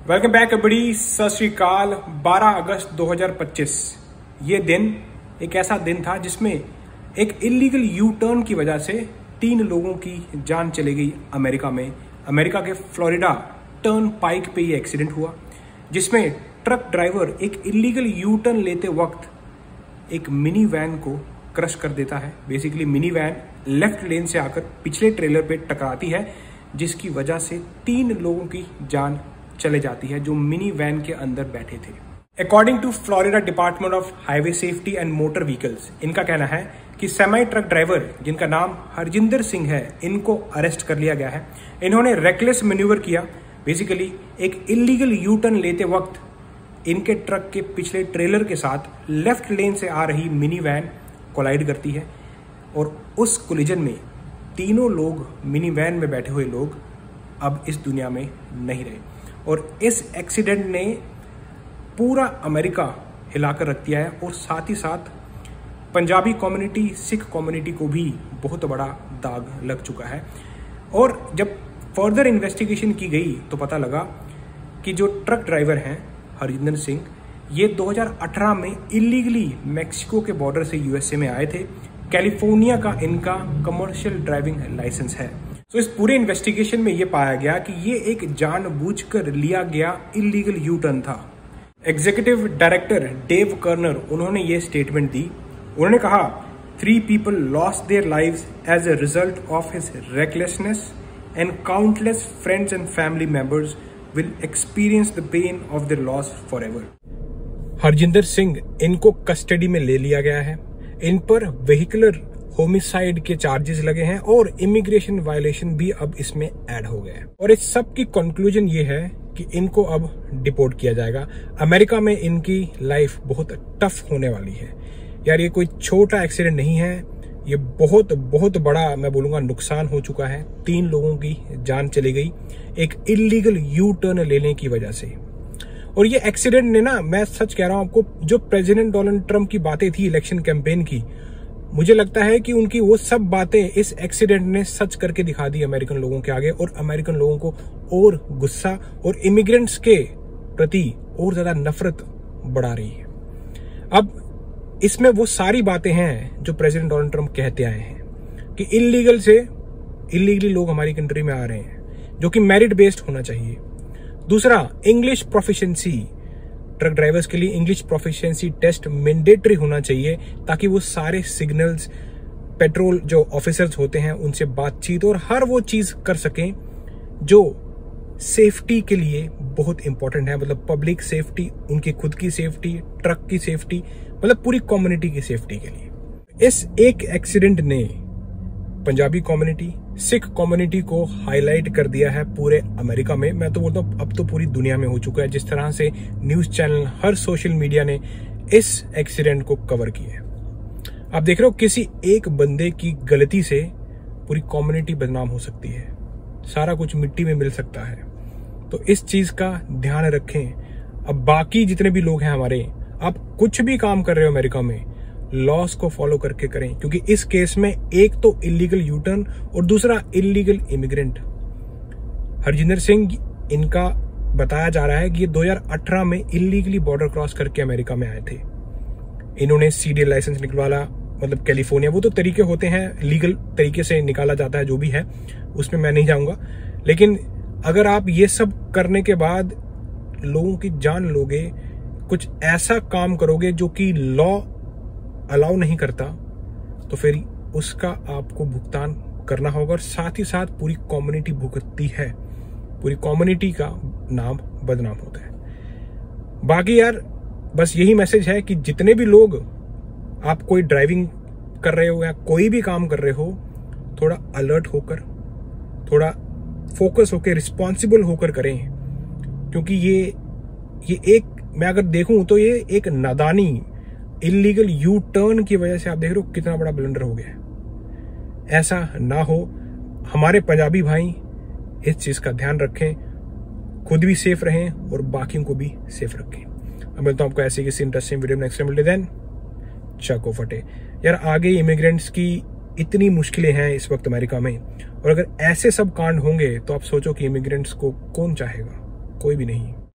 Welcome back बड़ी सत श्री अकाल। 12 अगस्त 2025 ये दिन एक ऐसा दिन था जिसमें एक इलीगल यू टर्न की वजह से 3 लोगों की जान चली गई अमेरिका में। अमेरिका के फ्लोरिडा टर्न पाइक पे ये एक्सीडेंट हुआ जिसमें ट्रक ड्राइवर एक इलीगल यू टर्न लेते वक्त एक मिनी वैन को क्रश कर देता है। बेसिकली मिनी वैन लेफ्ट लेन से आकर पिछले ट्रेलर पे टकराती है जिसकी वजह से 3 लोगों की जान चले जाती है जो मिनी वैन के अंदर बैठे थे। According to Florida department of highway safety and motor vehicles, इनका कहना है कि सेमी ट्रक ड्राइवर जिनका नाम हरजिंदर सिंह है, इनको अरेस्ट कर लिया गया है। इन्होंने रेकलेस मैन्यूवर किया। बेसिकली एक इलीगल यू टर्न लेते वक्त इनके ट्रक के पिछले ट्रेलर के साथ लेफ्ट लेन से आ रही मिनी वैन कोलाइड करती है और उस कोलिजन में 3 लोग, मिनी वैन में बैठे हुए लोग, अब इस दुनिया में नहीं रहे। और इस एक्सीडेंट ने पूरा अमेरिका हिलाकर रख दिया है और साथ ही साथ पंजाबी कम्युनिटी, सिख कम्युनिटी को भी बहुत बड़ा दाग लग चुका है। और जब फर्दर इन्वेस्टिगेशन की गई तो पता लगा कि जो ट्रक ड्राइवर हैं हरजिंदर सिंह, ये 2018 में इलीगली मैक्सिको के बॉर्डर से यूएसए में आए थे। कैलिफोर्निया का इनका कमर्शियल ड्राइविंग लाइसेंस है। तो इस पूरे इन्वेस्टिगेशन में ये पाया गया कि ये एक जानबूझकर लिया गया इलीगल यू टर्न था। एग्जीक्यूटिव डायरेक्टर डेव कर्नर, उन्होंने ये स्टेटमेंट दी। उन्होंने कहा 3 people lost their lives as a result of his recklessness and countless friends and family members will experience the pain of their loss forever। Harjinder Singh, इनको custody में ले लिया गया है। इन पर व्हीकलर होमिसाइड के चार्जेस लगे हैं और इमिग्रेशन वायलेशन भी अब इसमें ऐड हो गए हैं। और इस सब की कंक्लूजन ये है कि इनको अब डिपोर्ट किया जाएगा। अमेरिका में इनकी लाइफ बहुत टफ होने वाली है। यार ये कोई छोटा एक्सीडेंट नहीं है, ये बहुत बड़ा, मैं बोलूंगा, नुकसान हो चुका है। 3 लोगों की जान चली गई एक इलीगल यू टर्न लेने की वजह से। और ये एक्सीडेंट ने ना, मैं सच कह रहा हूं आपको, जो प्रेसिडेंट डोनाल्ड ट्रंप की बातें थी इलेक्शन कैंपेन की, मुझे लगता है कि उनकी वो सब बातें इस एक्सीडेंट ने सच करके दिखा दी अमेरिकन लोगों के आगे। और अमेरिकन लोगों को और गुस्सा और इमिग्रेंट्स के प्रति और ज्यादा नफरत बढ़ा रही है। अब इसमें वो सारी बातें हैं जो प्रेसिडेंट डोनाल्ड ट्रंप कहते आए हैं कि इलीगली लोग हमारी कंट्री में आ रहे हैं, जो कि मेरिट बेस्ड होना चाहिए। दूसरा, इंग्लिश प्रोफिशिएंसी, ट्रक ड्राइवर्स के लिए इंग्लिश प्रोफिशिएंसी टेस्ट मैंडेटरी होना चाहिए ताकि वो सारे सिग्नल्स, पेट्रोल जो ऑफिसर्स होते हैं उनसे बातचीत और हर वो चीज कर सकें जो सेफ्टी के लिए बहुत इंपॉर्टेंट है। मतलब पब्लिक सेफ्टी, उनकी खुद की सेफ्टी, ट्रक की सेफ्टी, मतलब पूरी कम्युनिटी की सेफ्टी के लिए। इस एक एक्सीडेंट ने पंजाबी कम्युनिटी, सिख कम्युनिटी को हाईलाइट कर दिया है पूरे अमेरिका में। मैं तो बोलता हूं अब तो पूरी दुनिया में हो चुका है। जिस तरह से न्यूज चैनल, हर सोशल मीडिया ने इस एक्सीडेंट को कवर किया है। आप देख रहे हो किसी एक बंदे की गलती से पूरी कम्युनिटी बदनाम हो सकती है, सारा कुछ मिट्टी में मिल सकता है। तो इस चीज का ध्यान रखें। अब बाकी जितने भी लोग हैं हमारे, आप कुछ भी काम कर रहे हो अमेरिका में, लॉस को फॉलो करके करें, क्योंकि इस केस में एक तो इलीगल यू टर्न और दूसरा इलीगल इमिग्रेंट। हरजिंदर सिंह, इनका बताया जा रहा है कि ये 2018 में इलीगली बॉर्डर क्रॉस करके अमेरिका में आए थे। इन्होंने सीडीएल लाइसेंस निकलवाया, मतलब कैलिफोर्निया, वो तो तरीके होते हैं, लीगल तरीके से निकाला जाता है, जो भी है उसमें मैं नहीं जाऊंगा। लेकिन अगर आप ये सब करने के बाद लोगों की जान लोगे, कुछ ऐसा काम करोगे जो कि लॉ अलाउ नहीं करता, तो फिर उसका आपको भुगतान करना होगा। और साथ ही साथ पूरी कम्युनिटी भुगतती है, पूरी कम्युनिटी का नाम बदनाम होता है। बाकी यार बस यही मैसेज है कि जितने भी लोग, आप कोई ड्राइविंग कर रहे हो या कोई भी काम कर रहे हो, थोड़ा अलर्ट होकर, थोड़ा फोकस होकर, रिस्पॉन्सिबल होकर करें। क्योंकि ये एक, मैं अगर देखूं तो ये एक नादानी, इलीगल यू टर्न की वजह से आप देख रहे हो कितना बड़ा ब्लंडर हो गया है। ऐसा ना हो। हमारे पंजाबी भाई इस चीज का ध्यान रखें, खुद भी सेफ रहें और बाकियों को भी सेफ रखें। अब मिलता हूं आपको ऐसे किसी interesting video next time. Then चको फटे। यार आगे इमिग्रेंट्स की इतनी मुश्किलें हैं इस वक्त अमेरिका में, और अगर ऐसे सब कांड होंगे तो आप सोचो कि इमिग्रेंट्स को कौन चाहेगा? कोई भी नहीं।